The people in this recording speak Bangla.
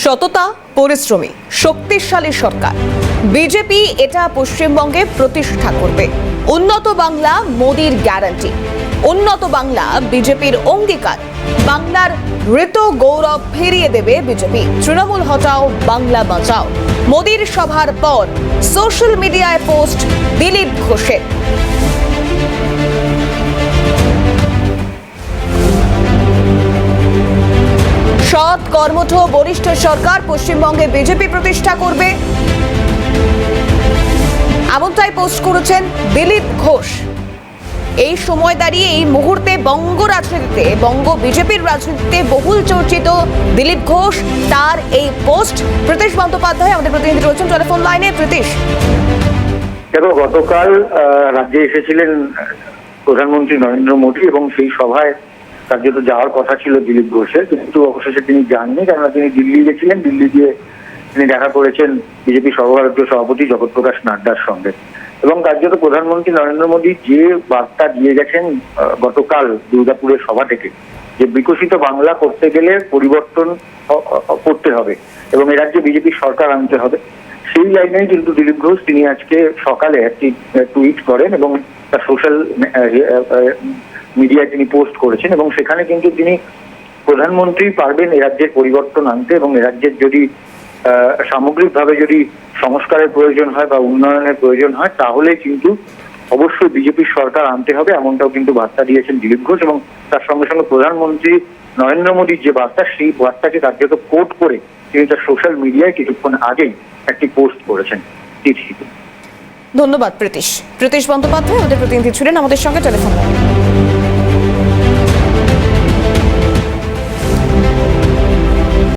সততা, পরিশ্রমী, শক্তিশালী সরকার বিজেপি এটা পশ্চিমবঙ্গে প্রতিষ্ঠা করবে। উন্নত বাংলা মোদির গ্যারান্টি। উন্নত বাংলা বিজেপির অঙ্গীকার। বাংলার ঋত গৌরব ফিরিয়ে দেবে বিজেপি। তৃণমূল হটাও, বাংলা বাঁচাও। মোদির সভার পর সোশ্যাল মিডিয়ায় পোস্ট দিলীপ ঘোষের। সৎ, কর্মঠ, বরিষ্ঠ সরকার পশ্চিমবঙ্গে বিজেপি প্রতিষ্ঠা করবে, এমনটাই পোস্ট করেছেন দিলীপ ঘোষ। এই সময় দাঁড়িয়ে এই মুহূর্তে বঙ্গ রাজনীতিতে, বঙ্গ বিজেপির রাজনীতিতে বহুল চর্চিত দিলীপ ঘোষ, তার এই পোস্ট। প্রীতিশ বন্দ্যোপাধ্যায় আমাদের প্রতিনিধি রয়েছেন টেলিফোন লাইনে। প্রীতিশ, দেখো, গতকাল রাজ্যে এসেছিলেন প্রধানমন্ত্রী নরেন্দ্র মোদী এবং সেই সভায় কার্যত যাওয়ার কথা ছিল দিলীপ ঘোষের, কিন্তু অবশেষে তিনি যাননি। কেননা তিনি দিল্লি গেছিলেন। দিল্লি গিয়ে তিনি দেখা করেছেন বিজেপি সর্বভারতীয় সভাপতি জগৎ প্রকাশ নাড্ডার সঙ্গে। এবং কার্যত প্রধানমন্ত্রী নরেন্দ্র মোদী যে বার্তা দিয়ে গেছেন গতকাল দুর্গাপুরের সভা থেকে, যে বিকশিত বাংলা করতে গেলে পরিবর্তন করতে হবে এবং এ রাজ্যে বিজেপির সরকার আনতে হবে, সেই লাইনেই কিন্তু দিলীপ ঘোষ তিনি আজকে সকালে একটি টুইট করেন এবং তার সোশ্যাল মিডিয়ায় তিনি পোস্ট করেছেন। এবং সেখানে কিন্তু তিনি প্রধানমন্ত্রী পারবেন এ রাজ্যের পরিবর্তন আনতে এবং এ রাজ্যের যদি সামগ্রিকভাবে যদি সংস্কারের প্রয়োজন হয় বা উন্নয়নের প্রয়োজন হয়, তাহলে কিন্তু অবশ্যই বিজেপির সরকার আনতে হবে, এমনটাও কিন্তু বার্তা দিয়েছেন দিলীপ ঘোষ। এবং তার সঙ্গে সঙ্গে প্রধানমন্ত্রী নরেন্দ্র মোদীর যে বার্তা, সেই বার্তাকে কার্যত কোট করে তিনি তার সোশ্যাল মিডিয়ায় কিছুক্ষণ আগেই একটি পোস্ট করেছেন। ধন্যবাদ প্রীতিশ। প্রীতিশ বন্দ্যোপাধ্যায় আমাদের প্রতিনিধি ছিলেন আমাদের সঙ্গে টেলিফোন লাইনে।